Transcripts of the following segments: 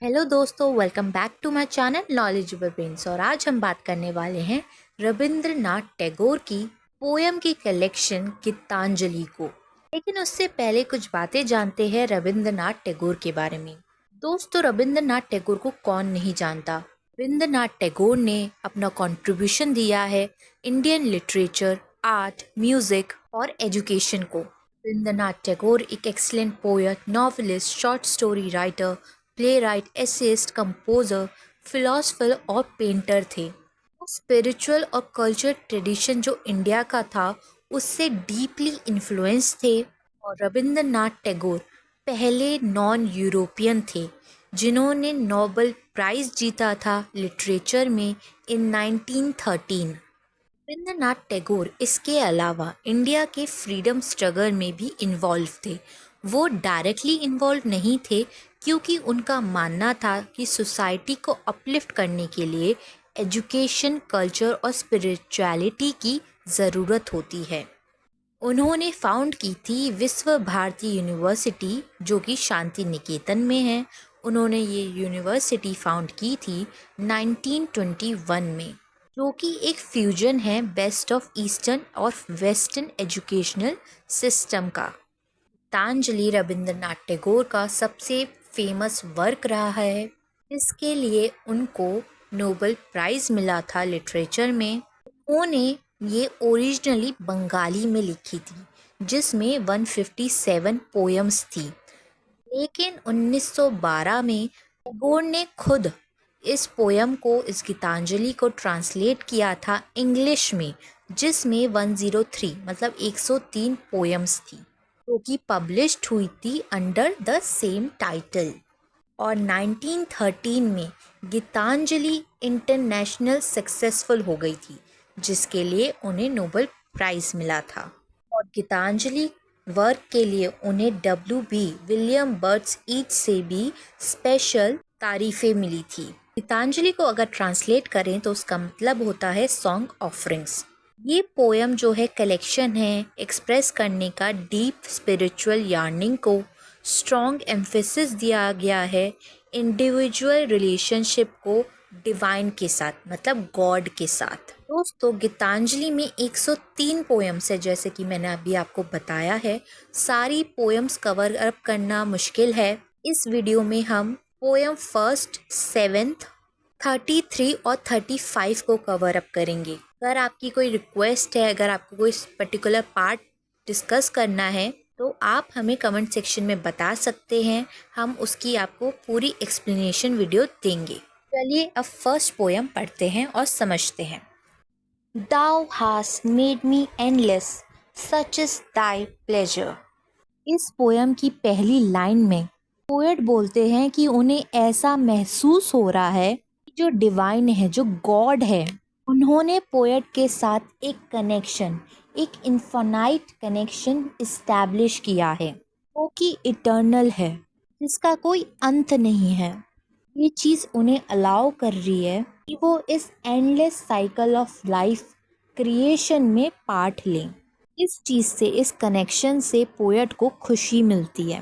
Hello दोस्तों, welcome back to my channel knowledgeable brains. और आज हम बात करने वाले हैं रविंद्रनाथ टैगोर की पोयम की कलेक्शन गीतांजलि को। लेकिन उससे पहले कुछ बातें जानते हैं रविंद्रनाथ टैगोर के बारे में। दोस्तों, रविंद्रनाथ टैगोर को कौन नहीं जानता। रविंद्रनाथ टैगोर ने अपना कंट्रीब्यूशन दिया है इंडियन लिटरेचर, आर्ट, म्यूजिक और एजुकेशन को। रविंद्रनाथ टैगोर एक excellent poet, novelist, short story writer, playwright, essayist, composer, philosopher और पेंटर थे। स्पिरिचुअल और कल्चर ट्रेडिशन जो इंडिया का था उससे डीपली इन्फ्लुएंस थे। और रविंद्रनाथ टैगोर पहले नॉन यूरोपियन थे जिन्होंने नोबेल प्राइज जीता था लिटरेचर में इन 1913। रविंद्रनाथ टैगोर इसके अलावा इंडिया के फ्रीडम स्ट्रगल में भी इन्वॉल्व थे। वो डायरेक्टली इन्वॉल्व नहीं थे क्योंकि उनका मानना था कि सोसाइटी को अपलिफ्ट करने के लिए एजुकेशन, कल्चर और स्पिरिचुअलिटी की ज़रूरत होती है। उन्होंने फाउंड की थी विश्व भारती यूनिवर्सिटी जो कि शांति निकेतन में है। उन्होंने ये यूनिवर्सिटी फाउंड की थी 1921 में, जो कि एक फ्यूजन है बेस्ट ऑफ ईस्टर्न और वेस्टर्न एजुकेशनल सिस्टम का। गीतांजलि रविंद्रनाथ टैगोर का सबसे फेमस वर्क रहा है। इसके लिए उनको नोबेल प्राइज मिला था लिटरेचर में। उन्होंने ये ओरिजिनली बंगाली में लिखी थी जिसमें 157 पोएम्स थी। लेकिन 1912 में टैगोर ने खुद इस पोयम को, इस गीतांजलि को ट्रांसलेट किया था इंग्लिश में, जिसमें 103 मतलब 103 पोएम्स थी जो कि पब्लिश्ड हुई थी अंडर द सेम टाइटल। और 1913 में गीतांजलि इंटरनेशनल सक्सेसफुल हो गई थी जिसके लिए उन्हें नोबेल प्राइज़ मिला था। और गीतांजलि वर्क के लिए उन्हें WB विलियम बर्ड्स ईट से भी स्पेशल तारीफ़ें मिली थी। गीतांजलि को अगर ट्रांसलेट करें तो उसका मतलब होता है सॉन्ग ऑफरिंग्स। ये पोयम जो है कलेक्शन है एक्सप्रेस करने का डीप स्पिरिचुअल यार्निंग को। स्ट्रॉन्ग एम्फेसिस दिया गया है इंडिविजुअल रिलेशनशिप को डिवाइन के साथ, मतलब गॉड के साथ। दोस्तों, गीतांजलि में 103 पोएम्स है जैसे कि मैंने अभी आपको बताया है। सारी पोएम्स कवर अप करना मुश्किल है। इस वीडियो में हम पोएम फर्स्ट, सेवेंथ, 33 और 35 को कवर अप करेंगे। अगर आपकी कोई रिक्वेस्ट है, अगर आपको कोई पर्टिकुलर पार्ट डिस्कस करना है तो आप हमें कमेंट सेक्शन में बता सकते हैं। हम उसकी आपको पूरी एक्सप्लेनेशन वीडियो देंगे। चलिए अब फर्स्ट पोएम पढ़ते हैं और समझते हैं। Thou hast made me endless, such is thy pleasure। इस पोएम की पहली लाइन में पोएट बोलते हैं कि उन्हें ऐसा महसूस हो रहा है कि जो डिवाइन है, जो गॉड है, उन्होंने पोएट के साथ एक कनेक्शन, एक इन्फिनाइट कनेक्शन इस्टेब्लिश किया है वो कि इटर्नल है, जिसका कोई अंत नहीं है। ये चीज़ उन्हें अलाउ कर रही है कि वो इस endless cycle of life creation में पार्ट लें। इस चीज़ से, इस कनेक्शन से पोएट को खुशी मिलती है।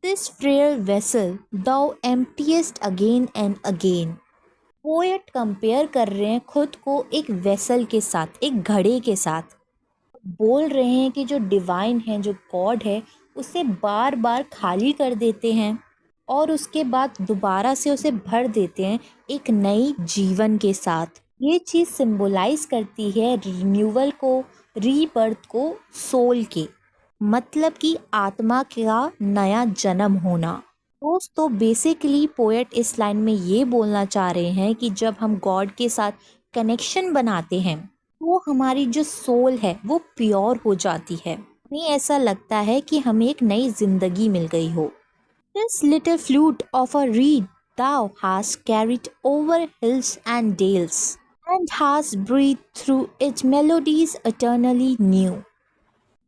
This frail vessel thou emptiest again and again. Poet compare कर रहे हैं खुद को एक वेसल के साथ, एक घड़े के साथ। बोल रहे हैं कि जो डिवाइन है, जो गॉड है, उसे बार बार खाली कर देते हैं और उसके बाद दोबारा से उसे भर देते हैं एक नई जीवन के साथ। ये चीज़ सिंबलाइज करती है रिन्यूअल को, रीबर्थ को, सोल के, मतलब कि आत्मा का नया जन्म होना। दोस्तों, बेसिकली पोएट इस लाइन में ये बोलना चाह रहे हैं कि जब हम गॉड के साथ कनेक्शन बनाते हैं तो हमारी जो सोल है वो प्योर हो जाती है। हमें ऐसा लगता है कि हमें एक नई जिंदगी मिल गई हो। This little flute of a reed thou hast carried over hills and dales, and hast breathed through its melodies eternally new।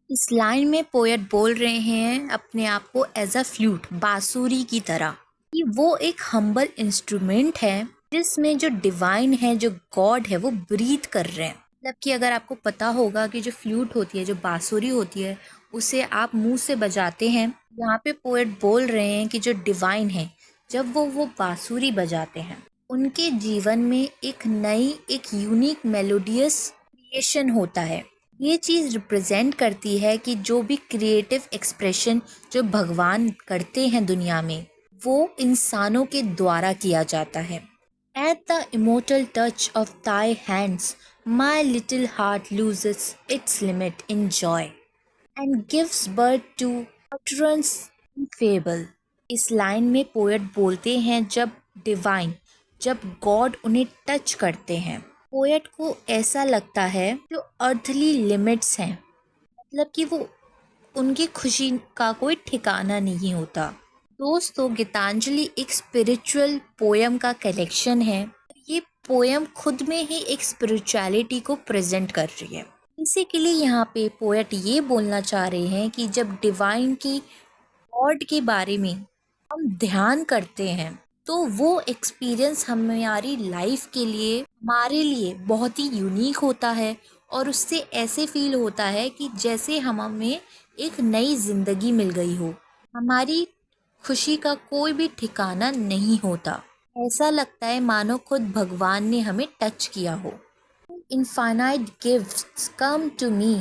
इस लाइन में पोएट बोल रहे हैं अपने आप को एज अ फ्लूट, बांसुरी की तरह, कि वो एक हम्बल इंस्ट्रूमेंट है जिसमें जो डिवाइन है, जो गॉड है, वो ब्रीथ कर रहे हैं। मतलब कि अगर आपको पता होगा कि जो फ्लूट होती है, जो बांसुरी होती है, उसे आप मुंह से बजाते हैं। यहाँ पे पोएट बोल रहे हैं कि जो डिवाइन है, जब वो बांसुरी बजाते हैं, उनके जीवन में एक नई, एक यूनिक मेलोडियस क्रिएशन होता है। ये चीज़ रिप्रेजेंट करती है कि जो भी क्रिएटिव एक्सप्रेशन जो भगवान करते हैं दुनिया में, वो इंसानों के द्वारा किया जाता है। At the immortal touch of thy hands, my little heart loses its limit in joy and gives birth to utterance ineffable। इस लाइन में पोएट बोलते हैं जब गॉड उन्हें टच करते हैं, पोएट को ऐसा लगता है जो अर्थली लिमिट्स हैं, मतलब कि वो उनकी खुशी का कोई ठिकाना नहीं होता। दोस्तों, गीतांजलि एक स्पिरिचुअल पोयम का कलेक्शन है। ये पोयम खुद में ही एक स्पिरिचुअलिटी को प्रेजेंट कर रही है। इसी के लिए यहाँ पे पोएट ये बोलना चाह रहे हैं कि जब डिवाइन की, गॉड के बारे में हम ध्यान करते हैं, तो वो एक्सपीरियंस हमारी लाइफ के लिए, हमारे लिए बहुत ही यूनिक होता है और उससे ऐसे फील होता है कि जैसे हमें एक नई ज़िंदगी मिल गई हो। हमारी खुशी का कोई भी ठिकाना नहीं होता। ऐसा लगता है मानो खुद भगवान ने हमें टच किया हो। Infinite gifts come to me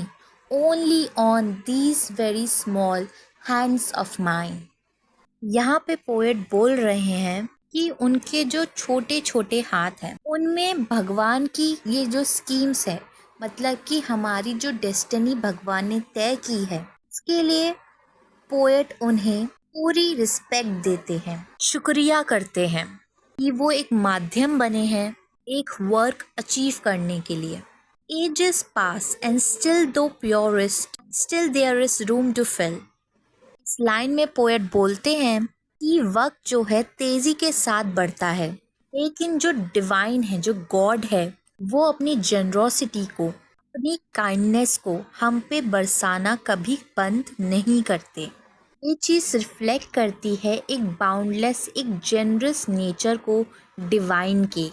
only on these very small hands of mine। यहाँ पे पोएट बोल रहे हैं कि उनके जो छोटे छोटे हाथ हैं, उनमें भगवान की ये जो स्कीम्स है, मतलब कि हमारी जो डेस्टिनी भगवान ने तय की है, इसके लिए पोएट उन्हें पूरी रिस्पेक्ट देते हैं, शुक्रिया करते हैं कि वो एक माध्यम बने हैं एक वर्क अचीव करने के लिए। Ages pass and still though purest, still there is room to fill। इस लाइन में पोएट बोलते हैं कि वक्त जो है तेजी के साथ बढ़ता है, लेकिन जो डिवाइन है, जो गॉड है, वो अपनी जेनरोसिटी को, अपनी काइंडनेस को हम पे बरसाना कभी बंद नहीं करते। ये चीज़ रिफ्लेक्ट करती है एक बाउंडलेस, एक जेनरस नेचर को डिवाइन के।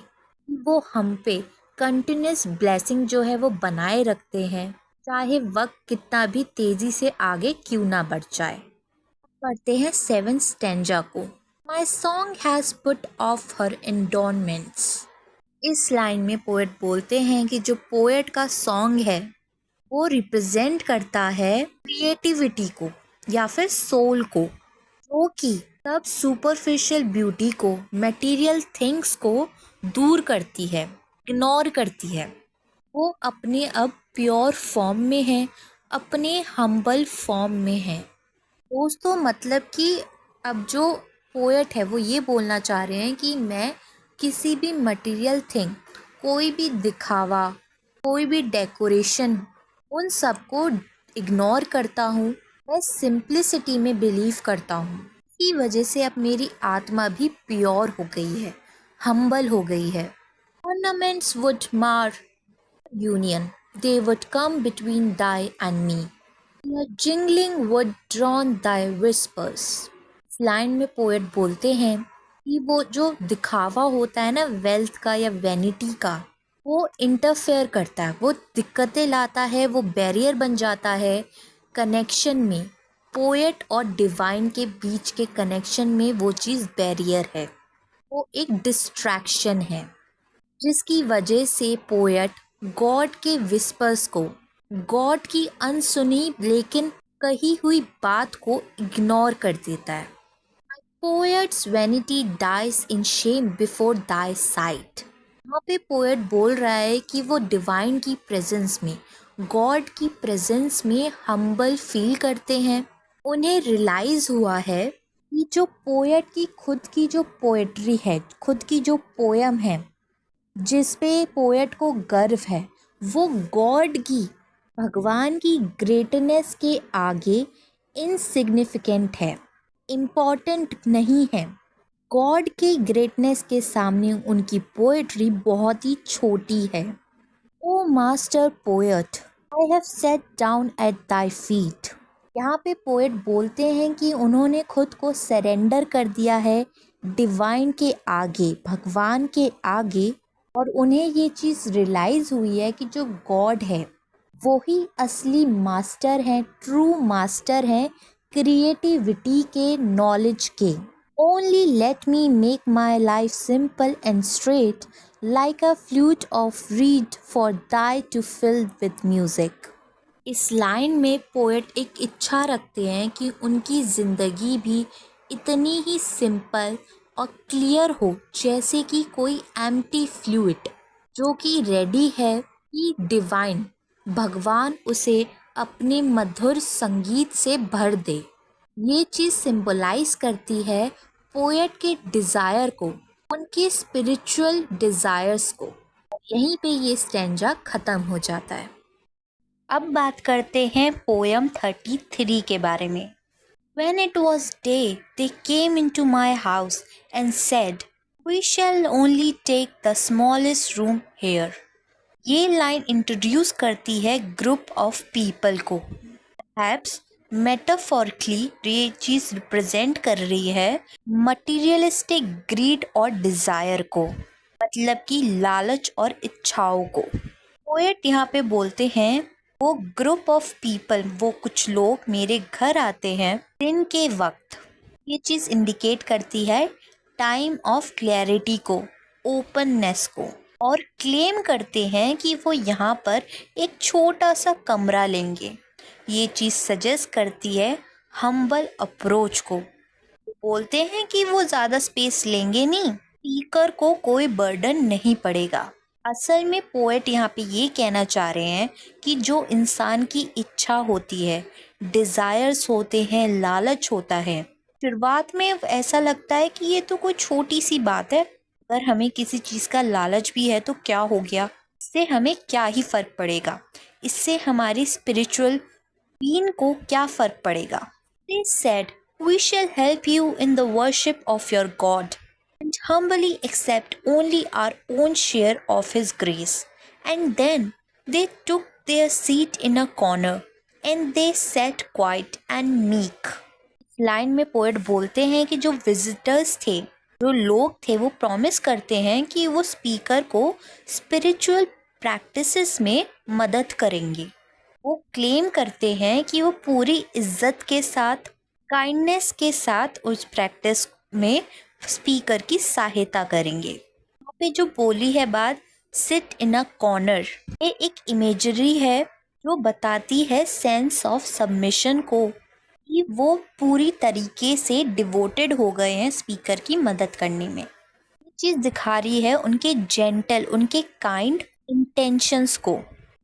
वो हम पे कंटिन्यूस ब्लेसिंग जो है वो बनाए रखते हैं, चाहे वक्त कितना भी तेज़ी से आगे क्यों ना बढ़ जाए। पढ़ते हैं 7th स्टैंजा को। My song has put off her endowments. इस लाइन में पोएट बोलते हैं कि जो पोएट का सॉन्ग है वो रिप्रेजेंट करता है क्रिएटिविटी को या फिर सोल को, जो कि सब सुपरफिशियल ब्यूटी को, मटेरियल थिंग्स को दूर करती है, इग्नोर करती है। वो अपने अब प्योर फॉर्म में है, अपने हम्बल फॉर्म में है। दोस्तों, मतलब कि अब जो पोएट है वो ये बोलना चाह रहे हैं कि मैं किसी भी मटेरियल थिंग, कोई भी दिखावा, कोई भी डेकोरेशन, उन सबको इग्नोर करता हूँ। मैं सिंप्लिसिटी में बिलीव करता हूँ। इसी वजह से अब मेरी आत्मा भी प्योर हो गई है, हम्बल हो गई है। Ornaments would mar union, they would come between thy and me। Your jingling would drown thy whispers। इस लाइन में पोएट बोलते हैं कि वो जो दिखावा होता है ना, वेल्थ का या वैनिटी का, वो इंटरफेयर करता है, वो दिक्कतें लाता है, वो बैरियर बन जाता है कनेक्शन में। पोएट और डिवाइन के बीच के कनेक्शन में वो चीज़ बैरियर है, वो एक डिस्ट्रैक्शन है, जिसकी वजह से पोएट गॉड के विस्पर्स को, गॉड की अनसुनी लेकिन कही हुई बात को इग्नोर कर देता है। Poet's vanity dies in shame before thy sight. यहाँ पे पोएट बोल रहा है कि वो डिवाइन की प्रेजेंस में, गॉड की प्रेजेंस में हम्बल फील करते हैं। उन्हें रियलाइज़ हुआ है कि जो पोएट की खुद की जो पोएट्री है, खुद की जो पोयम है, जिस पे पोएट को गर्व है, वो गॉड की, भगवान की ग्रेटनेस के आगे इनसिग्निफिकेंट है, इम्पॉर्टेंट नहीं है। गॉड की ग्रेटनेस के सामने उनकी पोएट्री बहुत ही छोटी है। O master poet, I have sat down at thy feet. यहाँ पे पोएट बोलते हैं कि उन्होंने खुद को सरेंडर कर दिया है डिवाइन के आगे, भगवान के आगे, और उन्हें ये चीज़ रियलाइज़ हुई है कि जो गॉड है वो ही असली मास्टर हैं, ट्रू मास्टर हैं क्रिएटिविटी के, नॉलेज के। Only let me make my life simple and straight, like a flute of reed for thy to fill with music. इस लाइन में पोएट एक इच्छा रखते हैं कि उनकी ज़िंदगी भी इतनी ही सिंपल और क्लियर हो जैसे कि कोई एम्प्टी फ्लूइड जो कि रेडी है कि डिवाइन भगवान उसे अपने मधुर संगीत से भर दे। ये चीज़ सिंबलाइज करती है पोएट के डिज़ायर को, उनके स्पिरिचुअल डिज़ायर्स को। यहीं पे ये स्टैंजा ख़त्म हो जाता है। अब बात करते हैं पोयम 33 के बारे में। When it was day, they came into my house and said, We shall only take the smallest room here. ये लाइन इंट्रोड्यूस करती है ग्रुप ऑफ पीपल को। Perhaps मेटाफोरिकली ये चीज़ रिप्रेजेंट कर रही है मटीरियलिस्टिक ग्रीड और डिज़ायर को, मतलब कि लालच और इच्छाओं को। पोएट यहाँ पे बोलते हैं वो ग्रुप ऑफ पीपल, वो कुछ लोग मेरे घर आते हैं दिन के वक्त। ये चीज़ इंडिकेट करती है टाइम ऑफ क्लैरिटी को, ओपननेस को, और क्लेम करते हैं कि वो यहाँ पर एक छोटा सा कमरा लेंगे। ये चीज़ सजेस्ट करती है हम्बल अप्रोच को। बोलते हैं कि वो ज़्यादा स्पेस लेंगे नहीं, स्पीकर को कोई बर्डन नहीं पड़ेगा। असल में पोएट यहाँ पे ये कहना चाह रहे हैं कि जो इंसान की इच्छा होती है, डिज़ायर्स होते हैं, लालच होता है, शुरुआत में ऐसा लगता है कि ये तो कोई छोटी सी बात है, अगर हमें किसी चीज़ का लालच भी है तो क्या हो गया, इससे हमें क्या ही फ़र्क पड़ेगा, इससे हमारी स्पिरिचुअल बीइंग को क्या फ़र्क पड़ेगा। They said, We shall help you in the worship of your God and humbly accept only our own share of His grace. And then they took their seat in a corner and they sat quiet and meek. Line में poet बोलते हैं कि जो visitors थे, जो लोग थे, वो प्रॉमिस करते हैं कि वो स्पीकर को स्पिरिचुअल प्रैक्टिसेस में मदद करेंगे। वो क्लेम करते हैं कि वो पूरी इज्जत के साथ, काइंडनेस के साथ उस प्रैक्टिस में स्पीकर की सहायता करेंगे। यहाँ पे जो बोली है बात सिट इन अ कॉर्नर, ये एक इमेजरी है जो बताती है सेंस ऑफ सबमिशन को, कि वो पूरी तरीके से डिवोटेड हो गए हैं स्पीकर की मदद करने में। ये चीज़ दिखा रही है उनके जेंटल, उनके काइंड इंटेंशंस को।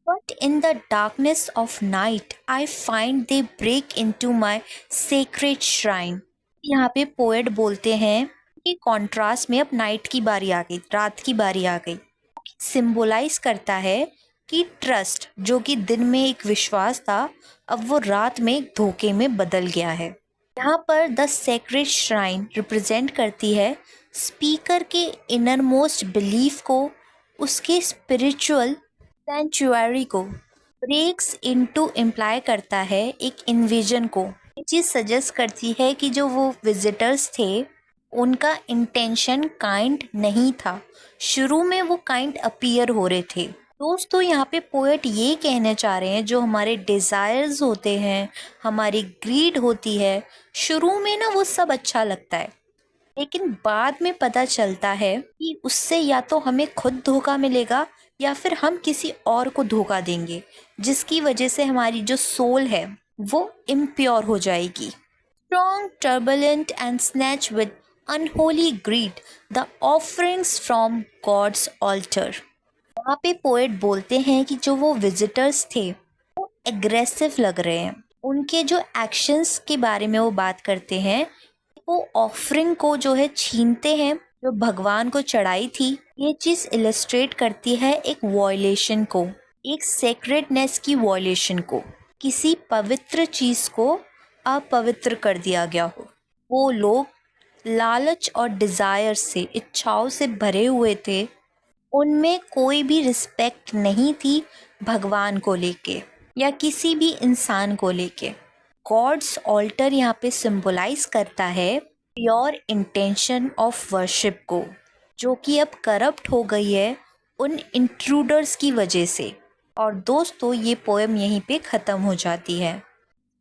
But in the darkness of night, I find they break into my sacred shrine. यहाँ पे पोएट बोलते हैं कि कॉन्ट्रास्ट में अब नाइट की बारी आ गई, रात की बारी आ गई। सिंबलाइज करता है कि ट्रस्ट, जो कि दिन में एक विश्वास था, अब वो रात में एक धोखे में बदल गया है। यहाँ पर द सेक्रेड श्राइन रिप्रेजेंट करती है स्पीकर के इनर मोस्ट बिलीफ को, उसके स्पिरिचुअल सेंचुअरी को। ब्रेक्स इनटू इम्प्लाई करता है एक इन्विजन को। ये चीज़ सजेस्ट करती है कि जो वो विजिटर्स थे उनका इंटेंशन काइंड नहीं था, शुरू में वो काइंड अपीयर हो रहे थे। दोस्तों, यहाँ पे पोएट ये कहना चाह रहे हैं जो हमारे डिज़ायर्स होते हैं, हमारी ग्रीड होती है, शुरू में ना वो सब अच्छा लगता है, लेकिन बाद में पता चलता है कि उससे या तो हमें खुद धोखा मिलेगा या फिर हम किसी और को धोखा देंगे, जिसकी वजह से हमारी जो सोल है वो इम्प्योर हो जाएगी। Strong, turbulent and snatch with unholy greed the offerings from God's altar. वहाँ पे पोएट बोलते हैं कि जो वो विजिटर्स थे वो एग्रेसिव लग रहे हैं। उनके जो एक्शंस के बारे में वो बात करते हैं, वो ऑफरिंग को जो है छीनते हैं जो भगवान को चढ़ाई थी। ये चीज़ इलस्ट्रेट करती है एक वॉयलेशन को, एक सेक्रेडनेस की वॉयलेशन को, किसी पवित्र चीज़ को अपवित्र कर दिया गया हो। वो लोग लालच और डिज़ायर से, इच्छाओं से भरे हुए थे, उनमें कोई भी रिस्पेक्ट नहीं थी भगवान को लेके या किसी भी इंसान को लेके। गॉड्स ऑल्टर यहाँ पे सिंबलाइज करता है प्योर इंटेंशन ऑफ वर्शिप को, जो कि अब करप्ट हो गई है उन इंट्रूडर्स की वजह से। और दोस्तों, ये पोएम यहीं पे ख़त्म हो जाती है।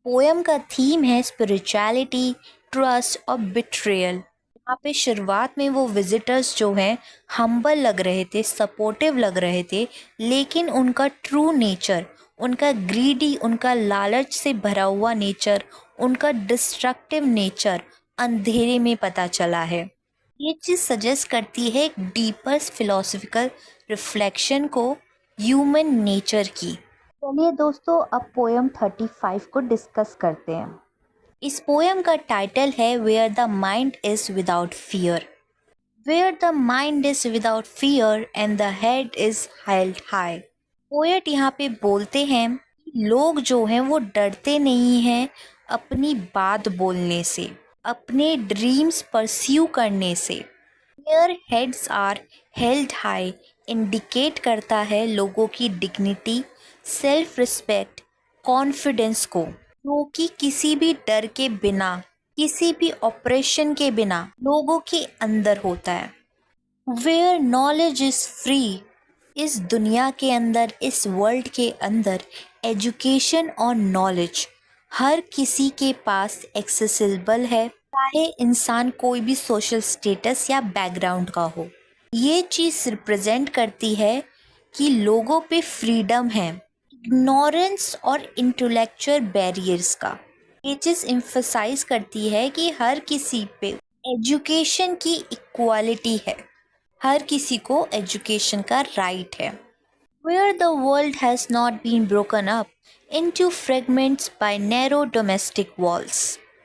पोएम का थीम है स्पिरिचुअलिटी, ट्रस्ट और बिट्रेयल। यहाँ पे शुरुआत में वो विजिटर्स जो हैं हम्बल लग रहे थे, सपोर्टिव लग रहे थे, लेकिन उनका ट्रू नेचर, उनका ग्रीडी, उनका लालच से भरा हुआ नेचर, उनका डिस्ट्रक्टिव नेचर अंधेरे में पता चला है। ये चीज़ सजेस्ट करती है एक डीपर फिलोसफिकल रिफ्लेक्शन को ह्यूमन नेचर की। चलिए दोस्तों, अब पोएम 35 को डिस्कस करते हैं। इस पोएम का टाइटल है where the mind is without fear. Where the mind is without fear and the head is held high. Poet यहाँ पे बोलते हैं लोग जो हैं वो डरते नहीं हैं अपनी बात बोलने से, अपने ड्रीम्स परस्यू करने से। Their heads are held high indicate करता है लोगों की डिग्निटी, सेल्फ रिस्पेक्ट, कॉन्फिडेंस को, जो कि किसी भी डर के बिना, किसी भी ऑपरेशन के बिना लोगों के अंदर होता है। वेयर नॉलेज इज फ्री, इस दुनिया के अंदर, इस वर्ल्ड के अंदर एजुकेशन और नॉलेज हर किसी के पास एक्सेसिबल है, चाहे इंसान कोई भी सोशल स्टेटस या बैकग्राउंड का हो। ये चीज़ रिप्रेजेंट करती है कि लोगों पे फ्रीडम है, इग्नोरेंस और इंटेलेक्चुअल बैरियर्स का। ये चीज़ एम्फसाइज करती है कि हर किसी पे एजुकेशन की इक्वालिटी है, हर किसी को एजुकेशन का राइट है। Where the world has not been broken up into fragments by narrow domestic walls.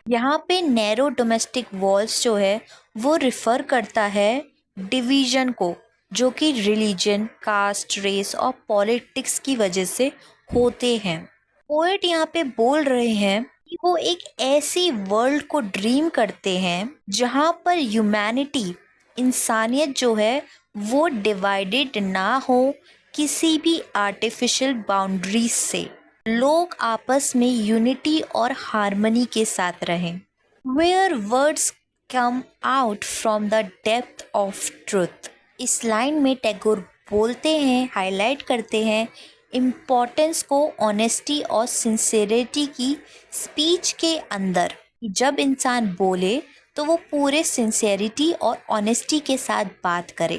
यहाँ पे नैरो डोमेस्टिक वॉल्स जो है वो रिफ़र करता है डिवीज़न को, जो कि रिलीजन, कास्ट, रेस और पॉलिटिक्स की वजह से होते हैं। पोएट यहाँ पे बोल रहे हैं कि वो एक ऐसी वर्ल्ड को ड्रीम करते हैं जहाँ पर ह्यूमैनिटी, इंसानियत जो है वो डिवाइडेड ना हो किसी भी आर्टिफिशियल बाउंड्रीज से, लोग आपस में यूनिटी और हार्मनी के साथ रहें। Where words come out from the depth of truth. इस लाइन में टैगोर बोलते हैं, हाईलाइट करते हैं इम्पोर्टेंस को ऑनेस्टी और सिंसेरिटी की स्पीच के अंदर। जब इंसान बोले तो वो पूरे सिंसेरिटी और ऑनेस्टी के साथ बात करे।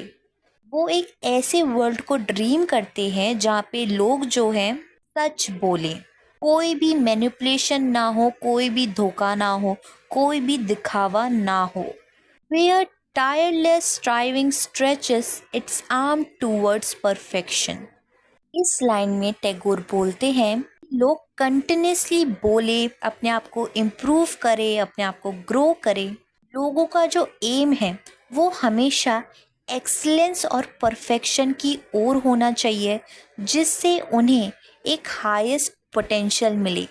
वो एक ऐसे वर्ल्ड को ड्रीम करते हैं जहाँ पे लोग जो हैं सच बोले, कोई भी मैनिपुलेशन ना हो, कोई भी धोखा ना हो, कोई भी दिखावा ना हो। Where tireless striving stretches its arm towards perfection. इस लाइन में टैगोर बोलते हैं लोग कंटिन्यूसली बोले, अपने आप को इम्प्रूव करे, अपने आप को ग्रो करे। लोगों का जो एम है वो हमेशा एक्सीलेंस और परफेक्शन की ओर होना चाहिए, जिससे उन्हें एक हाईएस्ट पोटेंशियल मिले।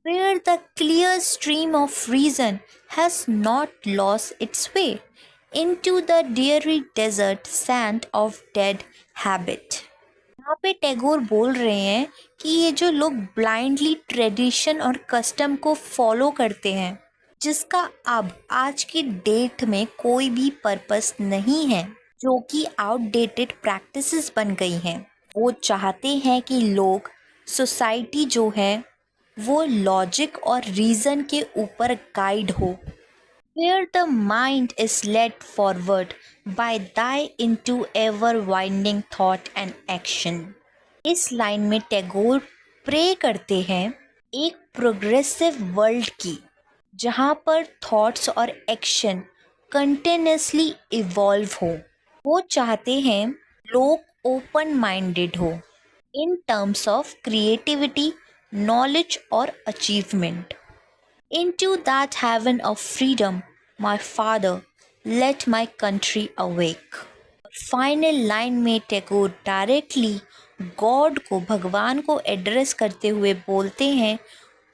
Where the clear stream of reason has not lost its way into the dreary desert sand of dead habit. यहाँ पे टैगोर बोल रहे हैं कि ये जो लोग ब्लाइंडली ट्रेडिशन और कस्टम को फॉलो करते हैं, जिसका अब आज की डेट में कोई भी पर्पस नहीं है, जो कि आउटडेटेड प्रैक्टिसेस बन गई हैं, वो चाहते हैं कि लोग, सोसाइटी जो है वो लॉजिक और रीज़न के ऊपर गाइड हो। Where the mind is led forward by thy into ever winding thought and action. इस लाइन में टैगोर प्रे करते हैं एक प्रोग्रेसिव वर्ल्ड की, जहाँ पर थॉट्स और एक्शन कंटिन्यूसली इवॉल्व हो। वो चाहते हैं लोग ओपन माइंडेड हो in terms of creativity, knowledge or achievement. Into that heaven of freedom, my father, let my country awake. Final line में टैगोर डायरेक्टली गॉड को, भगवान को एड्रेस करते हुए बोलते हैं,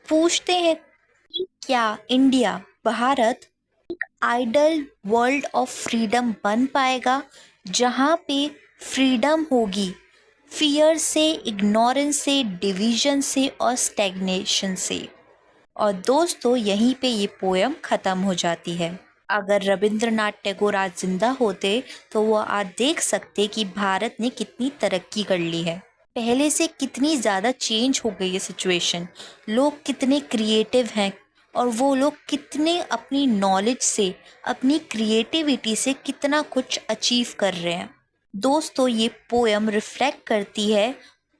पूछते हैं कि क्या इंडिया, भारत एक आइडल वर्ल्ड ऑफ फ्रीडम बन पाएगा, जहाँ पे फ्रीडम होगी फियर से, इग्नोरेंस से, डिवीज़न से और स्टैग्नेशन से। और दोस्तों यहीं पे ये पोएम ख़त्म हो जाती है। अगर रविंद्रनाथ टैगोर आज ज़िंदा होते तो वो आज देख सकते कि भारत ने कितनी तरक्की कर ली है, पहले से कितनी ज़्यादा चेंज हो गई है सिचुएशन, लोग कितने क्रिएटिव हैं और वो लोग कितने अपनी नॉलेज से, अपनी क्रिएटिविटी से कितना कुछ अचीव कर रहे हैं। दोस्तों, ये पोएम रिफ्लेक्ट करती है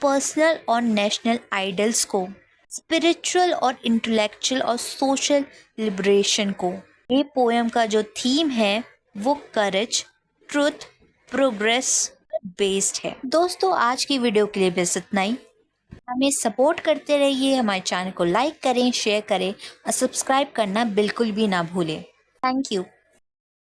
पर्सनल और नेशनल आइडल्स को, स्पिरिचुअल और इंटेलेक्चुअल और सोशल लिबरेशन को। ये पोएम का जो थीम है वो करेज, ट्रुथ, प्रोग्रेस बेस्ड है। दोस्तों, आज की वीडियो के लिए बस इतना ही। हमें सपोर्ट करते रहिए, हमारे चैनल को लाइक करें, शेयर करें और सब्सक्राइब करना बिल्कुल भी ना भूलें। Thank you.